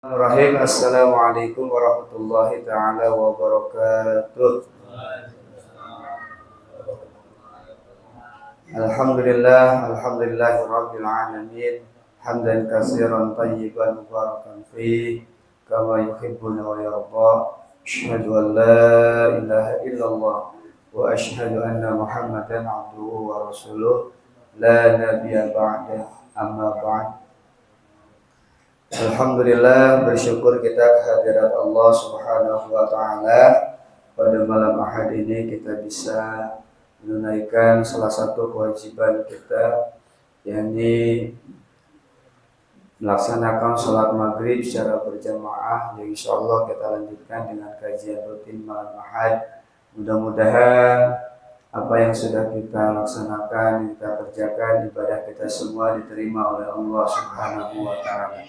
Bismillahirrahmanirrahim. Assalamualaikum warahmatullahi taala wabarakatuh. Alhamdulillahirabbil alamin. Hamdan katsiran thayyiban mubarakan fi kama yuhibbuna wa yarda. Asyhadu an la ilaha illallah wa asyhadu anna Muhammadan abduhu wa rasuluh. La nabiyya ba'da. Amma ba'd. Alhamdulillah, bersyukur kita kehadirat Allah Subhanahu wa taala. Pada malam Ahad ini kita bisa menunaikan salah satu kewajiban kita, yakni melaksanakan sholat maghrib secara berjamaah. Yang insya Allah kita lanjutkan dengan kajian rutin malam Ahad. Mudah-mudahan apa yang sudah kita laksanakan, yang kita kerjakan, ibadah kita semua diterima oleh Allah Subhanahu wa taala.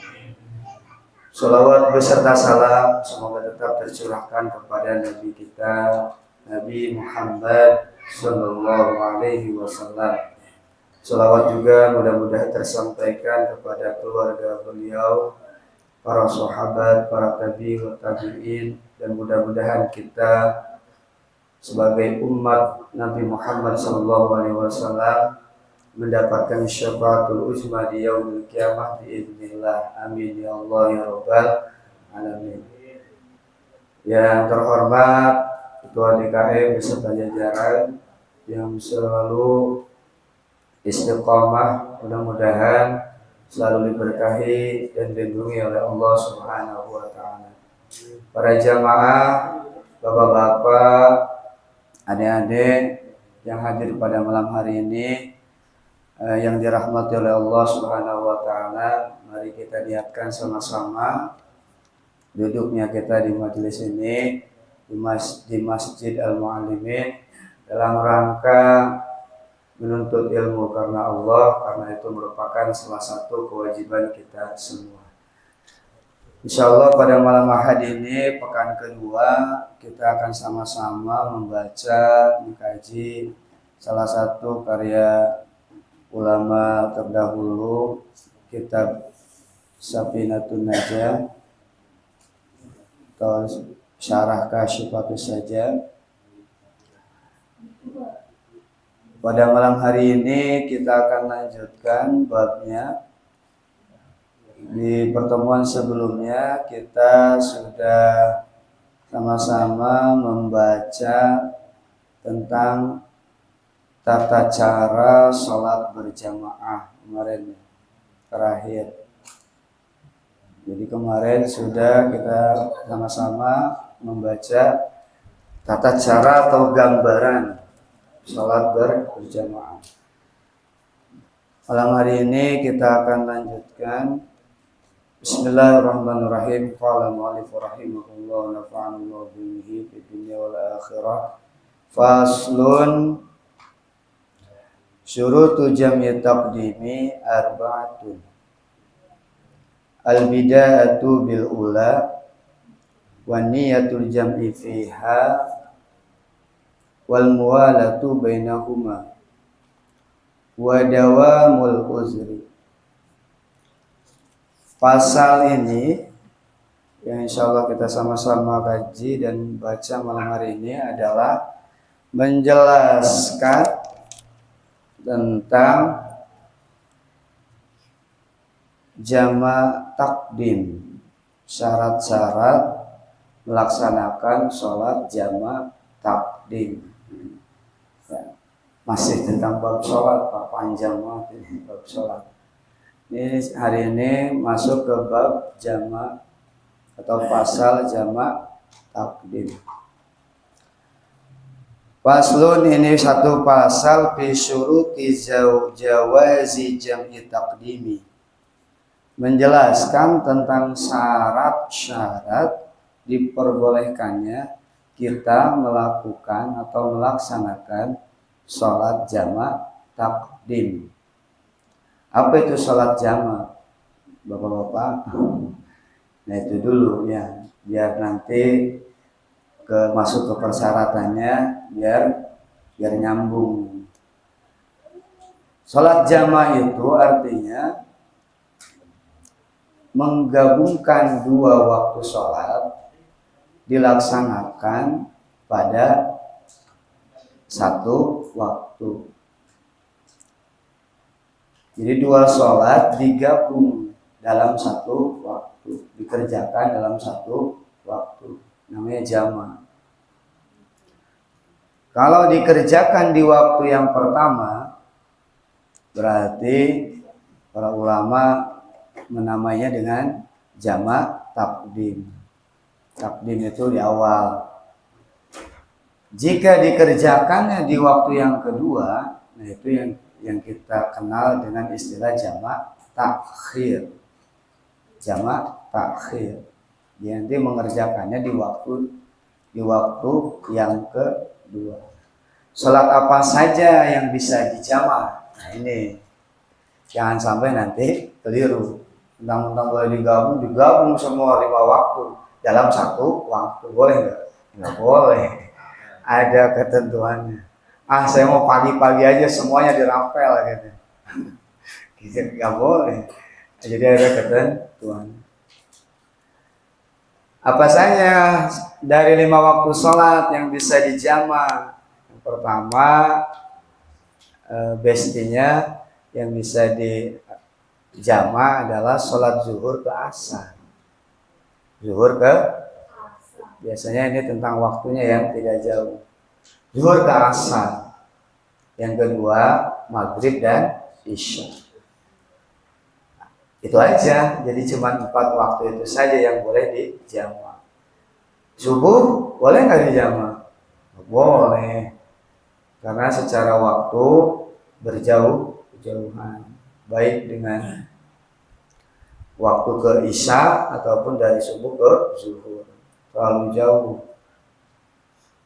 Sholawat beserta salam semoga tetap tercurahkan kepada Nabi kita, Nabi Muhammad Sallallahu Alaihi Wasallam. Sholawat juga mudah-mudahan tersampaikan kepada keluarga beliau, para sahabat, para tabi'in, tabi'in, dan mudah-mudahan kita sebagai umat Nabi Muhammad Sallallahu Alaihi Wasallam mendapatkan syafaatul uzma di yaumil qiyamah biidznillah. Amin ya Allah ya rabbal alamin. Yang terhormat Ketua DKM beserta jajaran yang selalu istiqamah, mudah-mudahan selalu diberkahi dan dilindungi oleh Allah Subhanahu wa taala. Para jamaah, bapak-bapak, adik-adik yang hadir pada malam hari ini, yang dirahmati oleh Allah Subhanahu wa taala, mari kita niatkan sama-sama duduknya kita di majelis ini di Masjid Al-Muallimin dalam rangka menuntut ilmu karena Allah, karena itu merupakan salah satu kewajiban kita semua. Insyaallah pada malam Ahad ini, pekan kedua, kita akan sama-sama membaca, mengkaji salah satu karya ulama terdahulu, kitab Safinatun Najah atau Syarah Kasyifatus Sajjad. Pada malam hari ini kita akan lanjutkan babnya. Di pertemuan sebelumnya kita sudah sama-sama membaca tentang tata cara sholat berjamaah kemarin terakhir. Jadi kemarin sudah kita sama-sama membaca tata cara atau gambaran sholat berjamaah. Malam hari ini kita akan lanjutkan. Bismillahirrahmanirrahim. Qala mu'allif rahimahullah nafa'anallahu bihi fid dunya wal akhirah. Faslun syurutu jam'i taqdimi arba'atun. Al-bida'atu bil ula wa niyatul jam'i fiha wal muwalatu bainahuma wa dawamul uzri. Pasal ini yang insyaallah kita sama-sama kaji dan baca malam hari ini adalah menjelaskan tentang jama' takdim, syarat-syarat melaksanakan sholat jama' takdim. Ya, masih tentang bab sholat, Pak, panjang banget ini bab sholat. Ini hari ini masuk ke bab jama' atau pasal jama' takdim. Faslun, ini satu pasal fi syuruti jawazi jam'i taqdimi, menjelaskan tentang syarat-syarat diperbolehkannya kita melakukan atau melaksanakan sholat jama' takdim. Apa itu sholat jama', bapak-bapak? Nah itu dulu ya, biar nanti masuk ke persyaratannya, biar nyambung. Sholat jamaah itu artinya menggabungkan dua waktu sholat dilaksanakan pada satu waktu. Jadi dua sholat digabung dalam satu waktu, dikerjakan dalam satu waktu, namanya jama'. Kalau dikerjakan di waktu yang pertama, berarti para ulama menamainya dengan jama' takdim. Takdim itu di awal. Jika dikerjakannya di waktu yang kedua, nah itu yang kita kenal dengan istilah jama' takhir. Jama' takhir. Dia nanti mengerjakannya di waktu yang kedua. Salat apa saja yang bisa dijama'? Nah ini jangan sampai nanti keliru. Tentang boleh digabung semua 5 waktu dalam satu waktu, boleh nggak? Nggak boleh. Ada ketentuannya. Saya mau pagi-pagi aja semuanya dirampel gitu. Gitu nggak boleh. Jadi ada ketentuan. Apa saja dari 5 waktu sholat yang bisa dijama'? Yang pertama, bestinya yang bisa dijama' adalah sholat zuhur ke asar. Zuhur ke asar. Biasanya ini tentang waktunya yang tidak jauh. Zuhur ke asar. Yang kedua, maghrib dan isya. Itu aja, jadi cuma 4 waktu itu saja yang boleh dijama'. Subuh boleh nggak dijama'? Boleh, karena secara waktu berjauhan, baik dengan waktu ke isya ataupun dari subuh ke zuhur, terlalu jauh.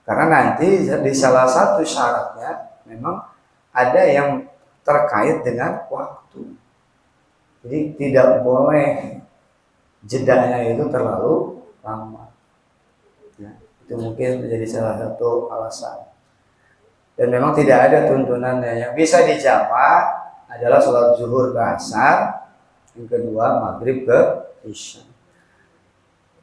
Karena nanti di salah satu syaratnya memang ada yang terkait dengan waktu. Jadi tidak boleh jedanya itu terlalu lama. Ya, itu mungkin menjadi salah satu alasan. Dan memang tidak ada tuntunannya. Yang bisa dijama' adalah sholat zuhur ke asar, yang kedua maghrib ke isya.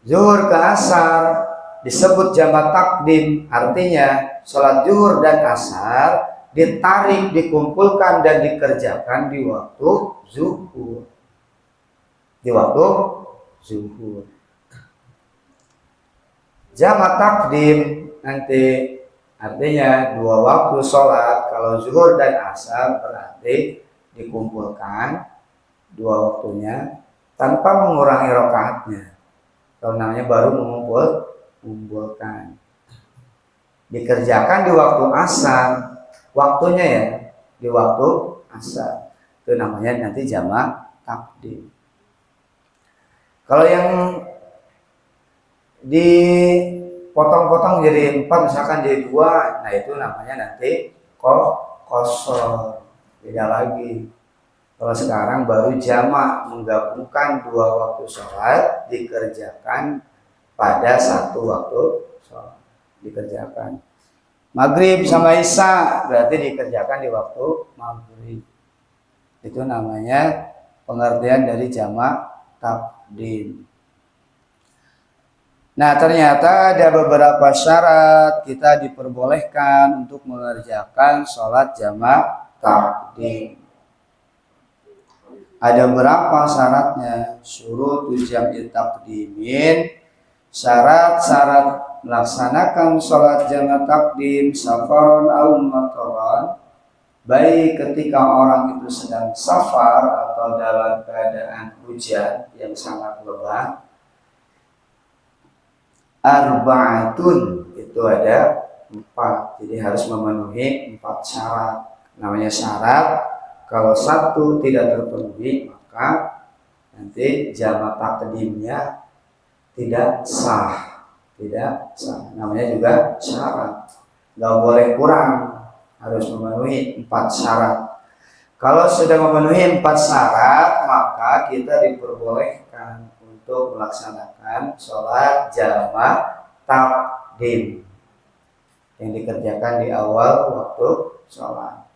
Zuhur ke asar disebut jama' takdim, artinya sholat zuhur dan asar ditarik, dikumpulkan dan dikerjakan di waktu zuhur. Di waktu zuhur. Jama' takdim nanti artinya 2 waktu sholat. Kalau zuhur dan asar berarti dikumpulkan 2 waktunya tanpa mengurangi rakaatnya. Kalau namanya baru mengumpulkan. Dikerjakan di waktu asar. Waktunya ya di waktu asar. Itu namanya nanti jama' takdim. Kalau yang dipotong-potong jadi 4, misalkan jadi 2, nah itu namanya nanti qasar. Beda lagi. Kalau sekarang baru jama' menggabungkan 2 waktu sholat dikerjakan pada 1 waktu sholat. Dikerjakan. Maghrib sama isya berarti dikerjakan di waktu maghrib. Itu namanya pengertian dari jama' takdim. Nah, ternyata ada beberapa syarat kita diperbolehkan untuk mengerjakan sholat jama' takdim. Ada berapa syaratnya? Syurutu jam'i takdimin, syarat-syarat melaksanakan sholat jama' takdim safaron au mataron, baik ketika orang itu sedang safar atau dalam keadaan hujan yang sangat lebat. Arba'atun, itu ada 4, jadi harus memenuhi 4 syarat. Namanya syarat, kalau 1 tidak terpenuhi maka nanti jama' takdimnya tidak sah. Namanya juga syarat, nggak boleh kurang, harus memenuhi 4 syarat. Kalau sudah memenuhi 4 syarat, maka kita diperbolehkan untuk melaksanakan sholat jama' takdim yang dikerjakan di awal waktu sholat.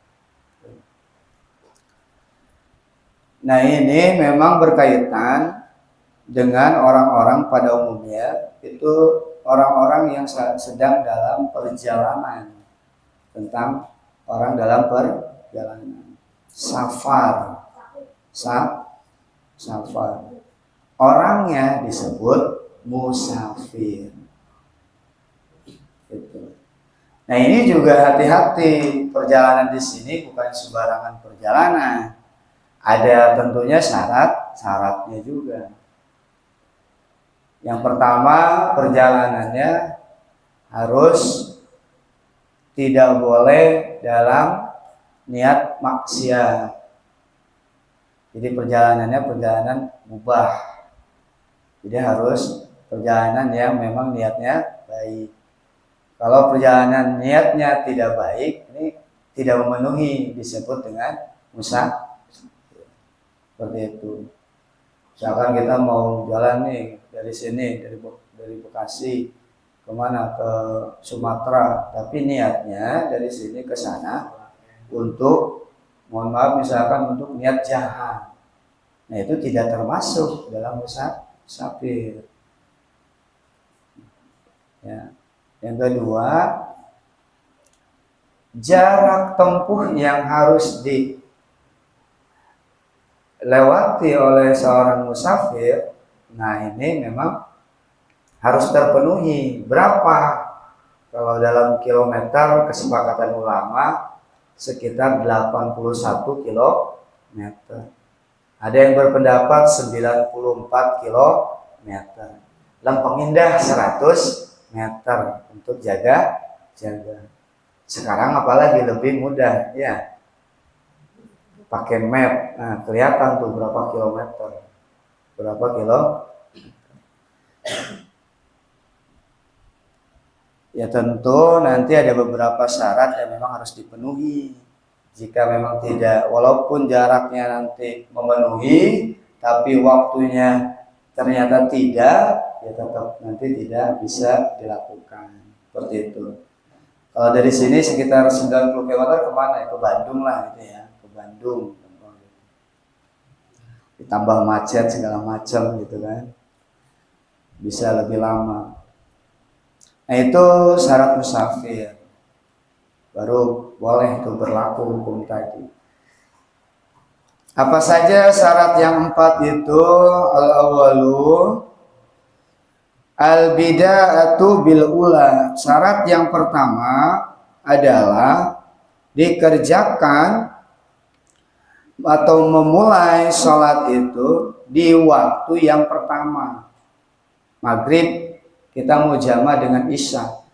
Nah, ini memang berkaitan dengan orang-orang pada umumnya, itu orang-orang yang sedang dalam perjalanan, tentang orang dalam perjalanan. Safar, safar. Orangnya disebut musafir. Gitu. Nah ini juga hati-hati, perjalanan di sini bukan sembarangan perjalanan. Ada tentunya syaratnya juga. Yang pertama, perjalanannya harus tidak boleh dalam niat maksiat. Jadi perjalanannya perjalanan mubah. Jadi harus perjalanan yang memang niatnya baik. Kalau perjalanan niatnya tidak baik, ini tidak memenuhi, disebut dengan musafir. Seperti itu. Misalkan kita mau jalan nih dari sini, dari Bekasi kemana, ke Sumatera, tapi niatnya dari sini ke sana untuk, mohon maaf, misalkan untuk niat jahat. Nah itu tidak termasuk dalam musafir. Ya. Yang kedua, jarak tempuh yang harus dilewati oleh seorang musafir, nah ini memang harus terpenuhi. Berapa? Kalau dalam kilometer kesepakatan ulama sekitar 81 kilometer. Ada yang berpendapat 94 kilometer. Lempeng Indah 100 meter untuk jaga. Sekarang apalagi lebih mudah ya, pakai map, nah kelihatan tuh berapa kilometer, berapa kilo. Ya tentu nanti ada beberapa syarat yang memang harus dipenuhi. Jika memang tidak, walaupun jaraknya nanti memenuhi, tapi waktunya ternyata tidak, ya tetap nanti tidak bisa dilakukan. Seperti itu. Kalau dari sini sekitar 90 km kemana ya? Ke Bandung lah gitu ya, ke Bandung. Ditambah macet segala macam gitu kan, bisa lebih lama. Nah itu syarat musafir, baru boleh itu berlaku hukum tadi. Apa saja syarat yang 4 itu? Al-awwalu al-bida'atu bil ula. Syarat yang pertama adalah dikerjakan atau memulai sholat itu di waktu yang pertama. Maghrib kita mau jama dengan isya.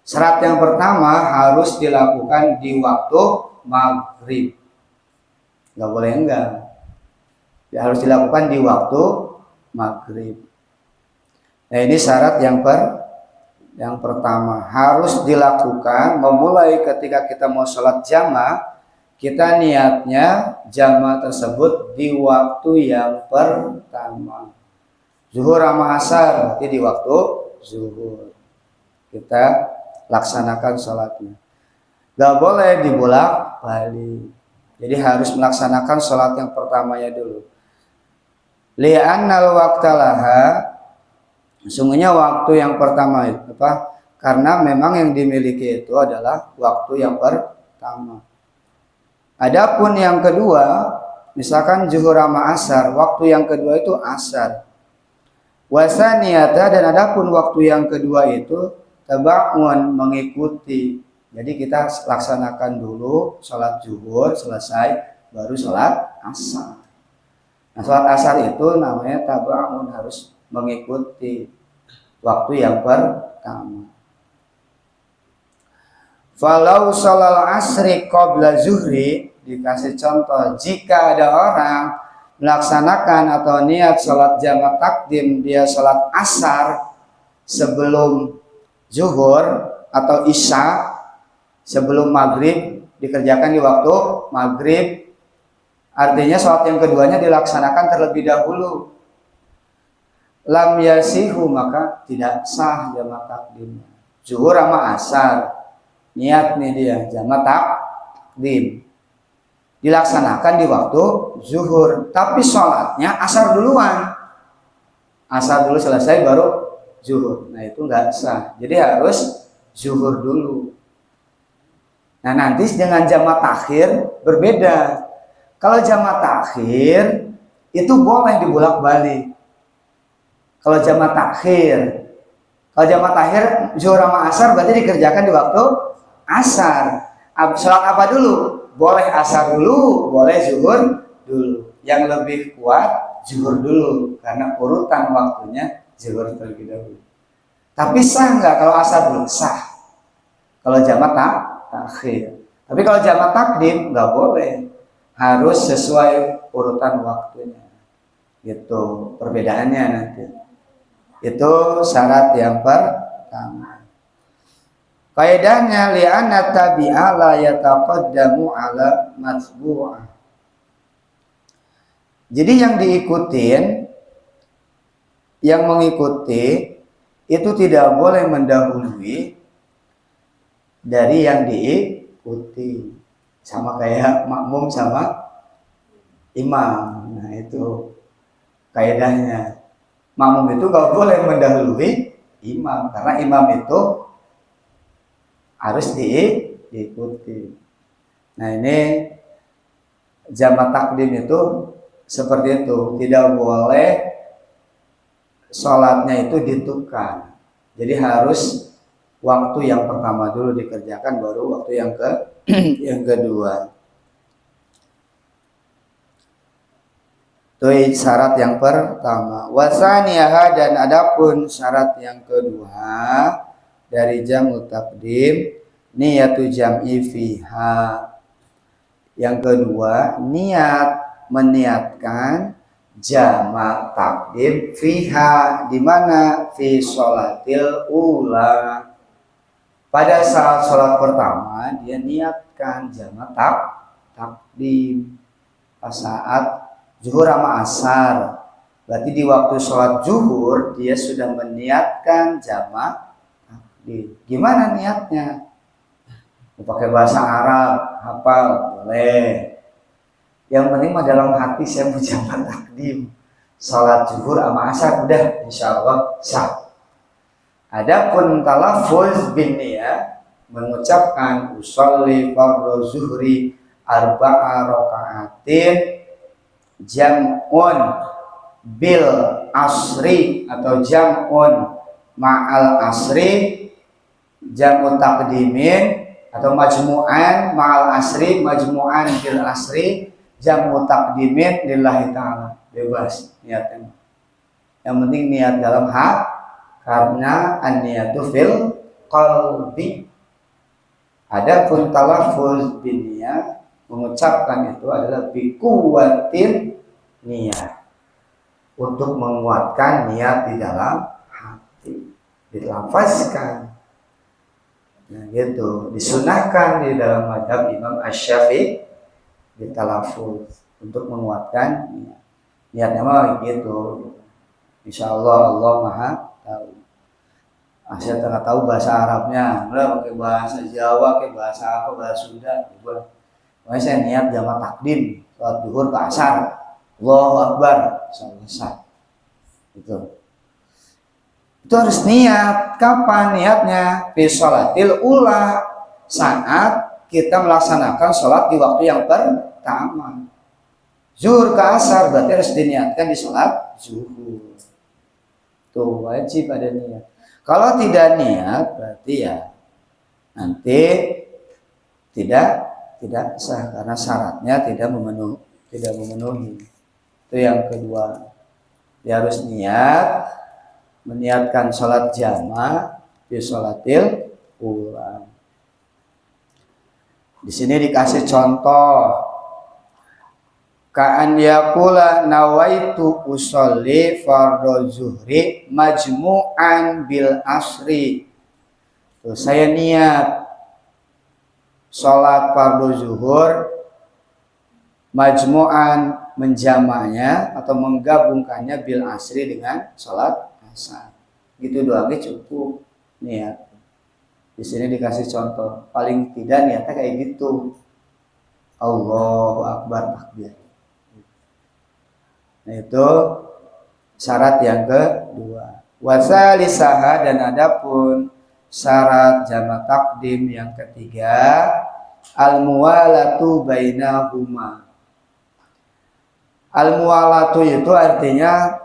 Syarat yang pertama harus dilakukan di waktu maghrib. Nggak boleh enggak. Harus dilakukan di waktu maghrib. Nah ini syarat yang pertama, harus dilakukan memulai ketika kita mau sholat jamaah, kita niatnya jamaah tersebut di waktu yang pertama. Zuhur sama asar berarti di waktu zuhur kita laksanakan sholatnya. Gak boleh dibolak-balik. Jadi harus melaksanakan sholat yang pertamanya dulu. Li'annal waqtalaha, sesungguhnya waktu yang pertama itu apa? Karena memang yang dimiliki itu adalah waktu yang pertama. Adapun yang kedua, misalkan zuhur sama asar, waktu yang kedua itu asar. Wasaniyata, dan adapun waktu yang kedua itu tabaun, mengikuti. Jadi kita laksanakan dulu sholat zuhur selesai, baru sholat asar. Nah sholat asar itu namanya tabaun, harus mengikuti waktu yang pertama. Falau sholal asri qabla zuhri, dikasih contoh, jika ada orang melaksanakan atau niat sholat jamak takdim, dia sholat asar sebelum zuhur atau isya, sebelum maghrib, dikerjakan di waktu maghrib, artinya sholat yang keduanya dilaksanakan terlebih dahulu. Lam yasihu, maka tidak sah jamak takdim. Zuhur sama asar, niat nih dia jamak takdim, dilaksanakan di waktu zuhur, tapi sholatnya asar duluan. Asar dulu selesai baru zuhur. Nah itu nggak sah. Jadi harus zuhur dulu. Nah nanti dengan jamak takhir berbeda. Kalau jamak takhir itu boleh dibolak-balik. Kalau jamak takhir zuhur sama asar berarti dikerjakan di waktu asar. Sholat apa dulu? Boleh asar dulu, boleh zuhur dulu. Yang lebih kuat zuhur dulu karena urutan waktunya zuhur terlebih dahulu. Tapi sah nggak kalau asar dulu? Sah. Kalau jamak takhir. Tapi kalau jamak takdim nggak boleh. Harus sesuai urutan waktunya. Itu perbedaannya nanti. Itu syarat yang pertama. Kaidahnya li'anna tabi'a la yataqaddamu ala matbu'ah. Jadi yang diikutin, yang mengikuti itu tidak boleh mendahului dari yang diikuti. Sama kayak makmum sama imam. Nah itu kaidahnya. Makmum itu gak boleh mendahului imam karena imam itu harus diikuti. Nah ini jamak takdim itu seperti itu, tidak boleh sholatnya itu ditukar. Jadi harus waktu yang pertama dulu dikerjakan baru waktu yang kedua. Itu syarat yang pertama. Wasaniyaha, dan adapun syarat yang kedua dari jamu takdim niyatu jam'i fiha. Yang kedua meniatkan jamak takdim fiha, di mana fi sholatil ula. Pada saat sholat pertama dia niatkan jamak takdim. Pas saat zuhur sama asar, berarti di waktu sholat zuhur dia sudah meniatkan jamak takdim. Gimana niatnya? Pakai bahasa Arab, hafal boleh. Yang penting mah dalam hati saya mau jamak takdim. Sholat zuhur sama asar udah insya Allah sah. Adapun talaffuz bin niyah, mengucapkan usolli fardhu zuhri arba'a raka'atin jam'un bil asri atau jam'un ma'al asri, jam'u taqdimin atau majmu'an ma'al asri, majmu'an bil asri, jam'u taqdimin lillahi ta'ala. Bebas niatnya. Yang penting niat dalam hati, karena an-niyatu fil qalbi. Adapun talaffuz bin niyah, mengucapkan itu adalah bi quwwatin niyah, untuk menguatkan niat di dalam hati, dilafazkan. Nah gitu, disunahkan di dalam mazhab Imam Asy-Syafi'i di talaffuz untuk menguatkan niat. Niatnya mah gitu. Insyaallah Allah Maha tahu. Saya nggak tahu bahasa Arabnya, udah pakai bahasa Jawa, pakai bahasa apa, bahasa Sunda, coba. Makanya saya niat jamak takdim, sholat zuhur ke asar, Allahu Akbar, selesai. Itu harus niat. Kapan niatnya? Fi sholatil ula, saat kita melaksanakan sholat di waktu yang pertama. Zuhur ke asar berarti harus diniatkan di sholat zuhur. Tuh wajib ada niat. Kalau tidak niat berarti ya nanti tidak sah karena syaratnya tidak memenuhi. Itu yang kedua. Dia harus niat, meniatkan sholat jamaah di sholatil ula. Di sini dikasih contoh. Ka'an yaqula nawaitu usolli fardhu zuhri majmu'an bil asri. Tuh, saya niat sholat fardhu zuhur majmu'an, menjamaknya atau menggabungkannya bil asri dengan sholat asar. Gitu doangnya cukup niat. Di sini dikasih contoh. Paling tidak niatnya kayak gitu. Allahu Akbar takbir. Nah itu syarat yang dua. Wasalisaha, dan adapun syarat jamak takdim yang ketiga, al-muwalatu bainahuma. Al-muwalatu itu artinya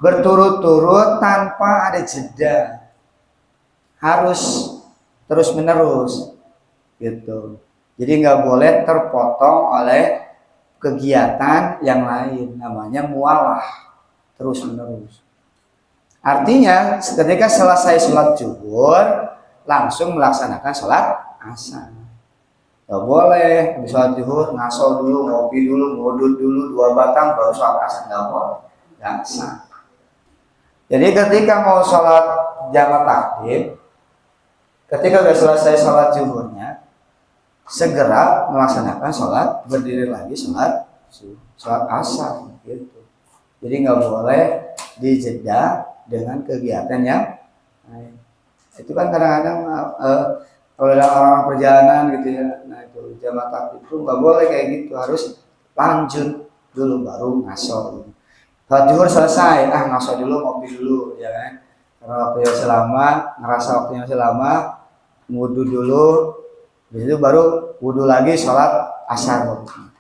berturut-turut tanpa ada jeda, harus terus menerus gitu. Jadi nggak boleh terpotong oleh kegiatan yang lain, namanya mualah, terus menerus. Artinya ketika selesai sholat zuhur langsung melaksanakan sholat asar. Gak boleh habis sholat zuhur ngaso dulu, ngopi dulu, ngodut dulu 2 batang baru sholat asar, gak boleh, gak sah. Jadi ketika mau sholat jamak takdim, ketika sudah selesai sholat zuhurnya, segera melaksanakan sholat, berdiri lagi sholat asar gitu. Jadi nggak boleh dijeda dengan kegiatan yang lain. Itu kan kadang-kadang kalau orang perjalanan gitu ya, nah itu jamak takdim itu nggak boleh kayak gitu, harus lanjut dulu baru ngaso. Sholat zuhur selesai, ngaso dulu, ngopi dulu, ya kan? Karena waktunya masih lama, ngerasa waktunya masih lama, wudhu dulu, habis itu baru wudhu lagi sholat asar.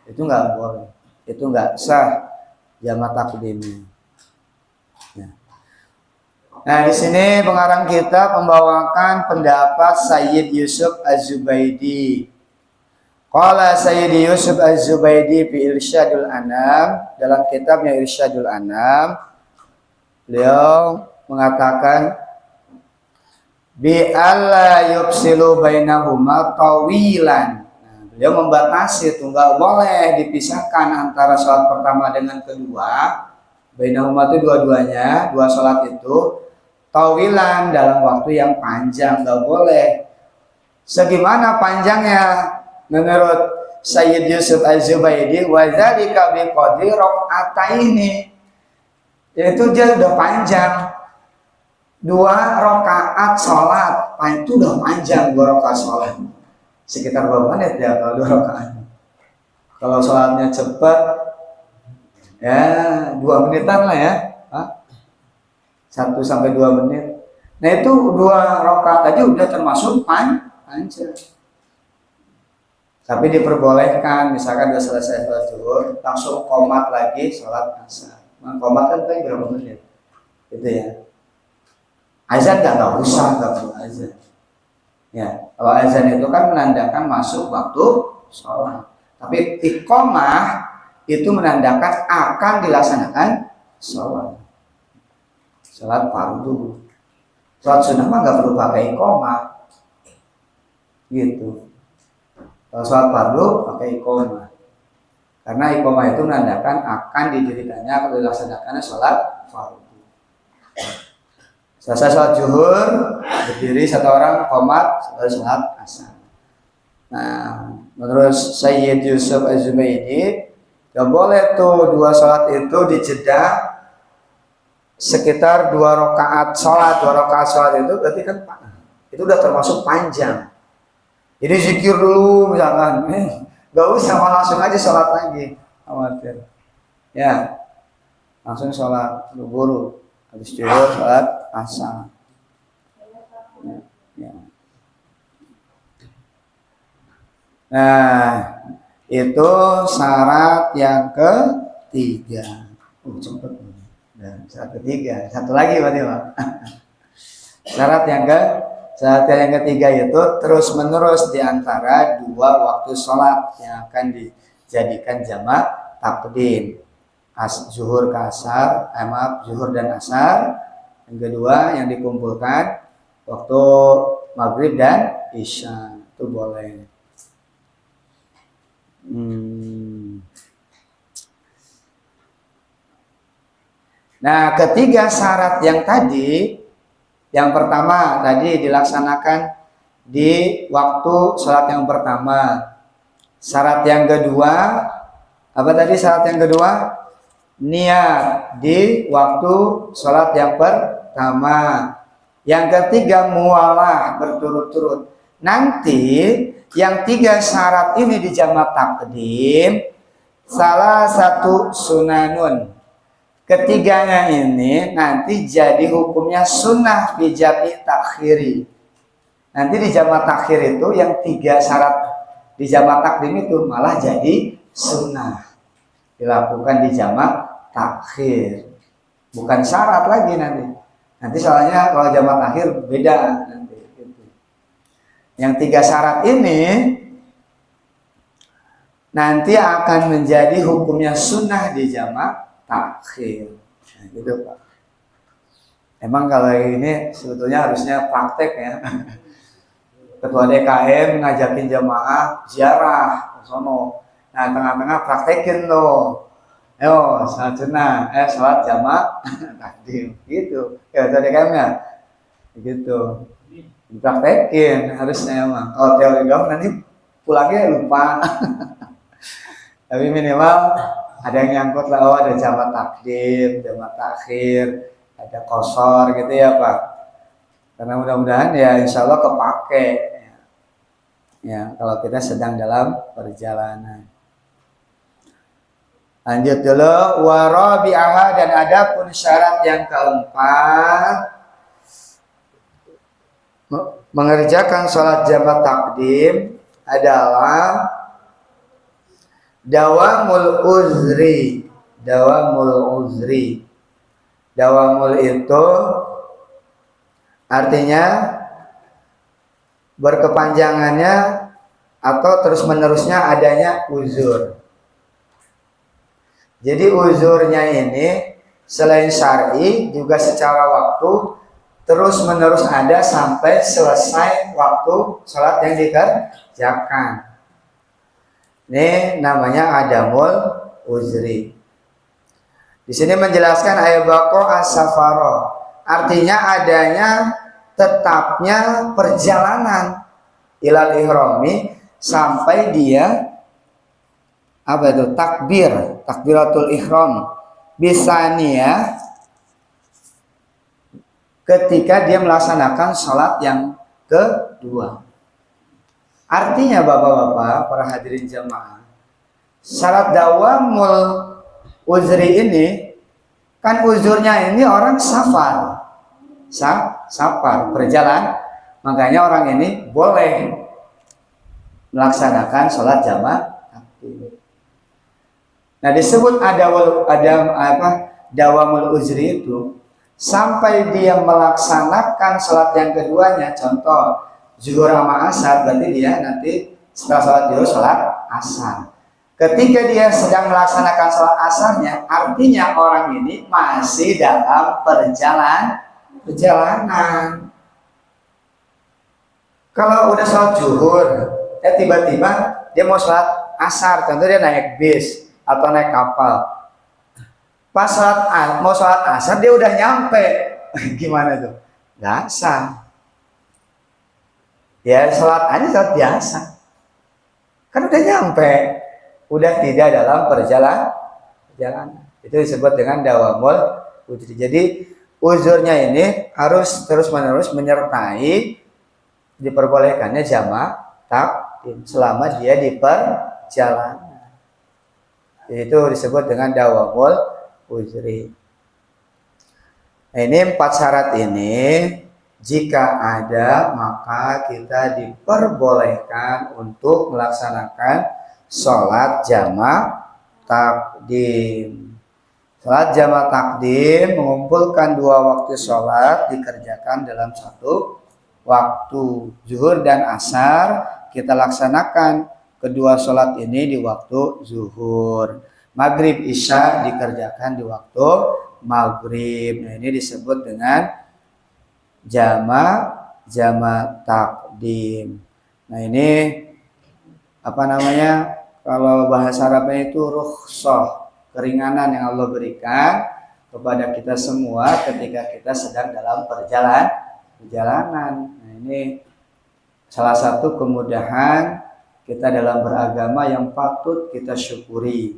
Itu nggak boleh, itu nggak sah jamak takdimnya. Nah, di sini pengarang kita membawakan pendapat Sayyid Yusuf Az-Zubaidi. Qala Sayyid Yusuf Az-Zubaidi fi Irsyadul Anam, dalam kitabnya Irsyadul Anam, beliau mengatakan bi alla yufsilu bainahuma tawilan. Nah, beliau membatasi itu enggak boleh dipisahkan antara sholat pertama dengan kedua. Bainahuma itu dua-duanya, dua sholat itu tawilan dalam waktu yang panjang, enggak boleh. Segimana panjangnya? Menurut Sayyid Yusuf Az-Zubaidi, wa dzalika bi qadri rakaataini. Yaitu dia udah panjang. 2 rakaat sholat, itu udah panjang 2 rakaat sholat. Sekitar berapa menit ya kalau 2 rakaat? Kalau sholatnya cepat, ya 2 menitan lah ya. 1 sampai 2 menit. Nah itu 2 rakaat aja udah termasuk panjang. Tapi diperbolehkan, misalkan udah selesai sholat zuhur, langsung qomat lagi sholat asar. Qomat kan paling berapa menit? Gitu ya. Azan nggak usah, nggak perlu azan. Ya, kalau azan itu kan menandakan masuk waktu sholat. Tapi iqamah itu menandakan akan dilaksanakan sholat. Sholat fardu. Sholat sunnah mah nggak perlu pakai iqamah. Gitu. Kalau sholat fardu pakai iqamah. Karena iqamah itu menandakan akan didirikannya atau dilaksanakannya sholat fardu. Selesai sholat zuhur, berdiri 1 orang, qomat, sholat asar. Nah, menurut Sayyid Yusuf Az-Zubaidi, gak boleh tuh 2 sholat itu dijeda sekitar 2 rakaat sholat. 2 rakaat sholat itu berarti kan itu udah termasuk panjang. Jadi zikir dulu misalkan, gak usah, langsung aja sholat lagi, khawatir. Ya, langsung sholat buru-buru, habis zuhur sholat asar. Ya. Nah, itu syarat yang ketiga. Cepet. Dan syarat ketiga, satu lagi berarti Pak. Syarat yang ketiga itu terus menerus di antara 2 waktu sholat yang akan dijadikan jamak takdim. Zuhur ke asar, zuhur dan asar. Yang kedua yang dikumpulkan waktu maghrib dan isya, itu boleh. Nah, ketiga syarat yang tadi, yang pertama tadi dilaksanakan di waktu sholat yang pertama. Syarat yang kedua, apa tadi syarat yang kedua? Niat di waktu sholat yang pertama. Yang ketiga mualah, berturut-turut. Nanti Yang 3 syarat ini di jamak takdim, salah satu sunanun. Ketiganya ini nanti jadi hukumnya sunnah di jam'i takhiri. Nanti di jamak takhir itu yang 3 syarat di jamak takdim itu malah jadi sunnah. Dilakukan di jamak takhir. Bukan syarat lagi nanti. Nanti soalnya kalau jamak takhir beda nanti. Yang 3 syarat ini nanti akan menjadi hukumnya sunnah di jamak takhir. Nah, gitu Pak. Emang kalau ini sebetulnya harusnya praktek ya. Ketua DKM ngajakin jamaah ziarah ke sono. Nah, tengah-tengah praktekin loh. Ayo, salat sunnah, salat jamak takdim. Gitu. Ya, Ketua DKM-nya. Gitu. Dipraktekin harusnya emang. Kalau teori doang nanti pulangnya lupa. Tapi minimal ada yang nyangkut lah, oh ada jamak takdim, jamak takhir, ada qasar gitu ya Pak. Karena mudah-mudahan ya insya Allah kepake ya kalau kita sedang dalam perjalanan. Lanjut dulu, warabi'aha, dan ada pun syarat yang keempat mengerjakan sholat jamak takdim adalah dawamul uzri. Dawamul uzri. Dawamul itu artinya berkepanjangannya atau terus-menerusnya adanya uzur. Jadi uzurnya ini selain syar'i juga secara waktu terus-menerus ada sampai selesai waktu sholat yang dikerjakan. Ini namanya adamul uzri. Di sini menjelaskan ayabako as-safaro, artinya adanya tetapnya perjalanan ilal ihrami sampai dia apa itu takbiratul ihram bisania ketika dia melaksanakan sholat yang kedua. Artinya bapak-bapak, para hadirin jamaah, syarat dawamul uzri ini kan uzurnya ini orang safar, berjalan, makanya orang ini boleh melaksanakan sholat jamak. Nah disebut dawamul uzri itu sampai dia melaksanakan sholat yang keduanya. Contoh zuhur sama asar, berarti dia nanti setelah sholat zuhur sholat asar. Ketika dia sedang melaksanakan sholat asarnya, artinya orang ini masih dalam perjalanan. Kalau udah sholat zuhur, tiba-tiba dia mau sholat asar, contoh dia naik bis atau naik kapal. Pas mau sholat asar dia udah nyampe, gimana tuh? Nggak sah. Ya sholat aja sholat biasa. Kan udah nyampe, udah tidak dalam perjalanan. Itu disebut dengan dawamul uzri. Jadi uzurnya ini harus terus-menerus menyertai diperbolehkannya jamak takdim selama dia di perjalanan. Itu disebut dengan dawamul uzri. Nah, ini 4 syarat ini jika ada maka kita diperbolehkan untuk melaksanakan sholat jamak takdim. Sholat jamak takdim mengumpulkan 2 waktu sholat dikerjakan dalam 1 waktu. Zuhur dan asar kita laksanakan kedua sholat ini di waktu zuhur. Maghrib isya dikerjakan di waktu maghrib. Nah, ini disebut dengan jamak takdim. Nah, ini apa namanya? Kalau bahasa Arabnya itu rukhsah, keringanan yang Allah berikan kepada kita semua ketika kita sedang dalam perjalanan. Nah, ini salah satu kemudahan kita dalam beragama yang patut kita syukuri.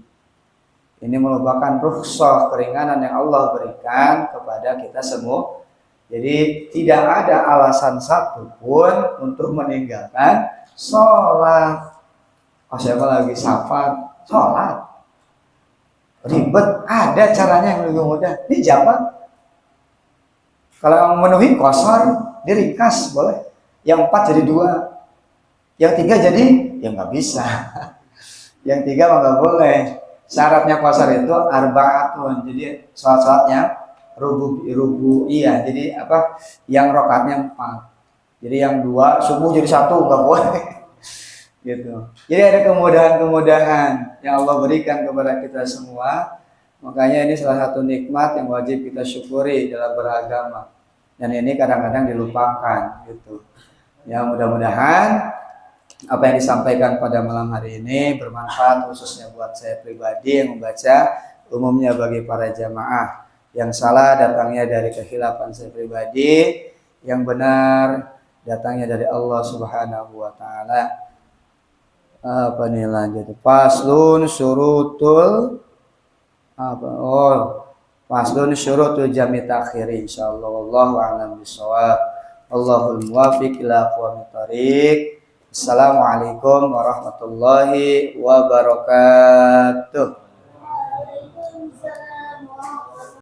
Ini merupakan rukhsah, keringanan yang Allah berikan kepada kita semua. Jadi tidak ada alasan satupun untuk meninggalkan sholat. Oh, siapa lagi safar, sholat. Ribet, ada caranya yang lebih mudah. Ini jabat. Kalau memenuhi kosor, diringkas boleh. Yang 4 jadi 2, yang 3 jadi, ya nggak bisa. Yang 3 mah nggak boleh. Syaratnya kosor itu arbaatun. Jadi sholat-sholatnya rubu iya. Jadi apa? Yang rakaatnya 4. Jadi yang 2 subuh jadi 1 nggak boleh. Gitu. Jadi ada kemudahan-kemudahan yang Allah berikan kepada kita semua. Makanya ini salah satu nikmat yang wajib kita syukuri dalam beragama. Dan ini kadang-kadang dilupakan gitu. Ya, mudah-mudahan apa yang disampaikan pada malam hari ini bermanfaat khususnya buat saya pribadi yang membaca, umumnya bagi para jamaah. Yang salah datangnya dari kekhilafan saya pribadi, yang benar datangnya dari Allah Subhanahu wa taala. Apa nih lanjut? Faslun syurutul apa? Oh, faslun syurutul jami' takhir insyaallah wallahu a'lam bishawab. Allahul muwaffiq ila aqwamit thoriq. Assalamualaikum warahmatullahi wabarakatuh.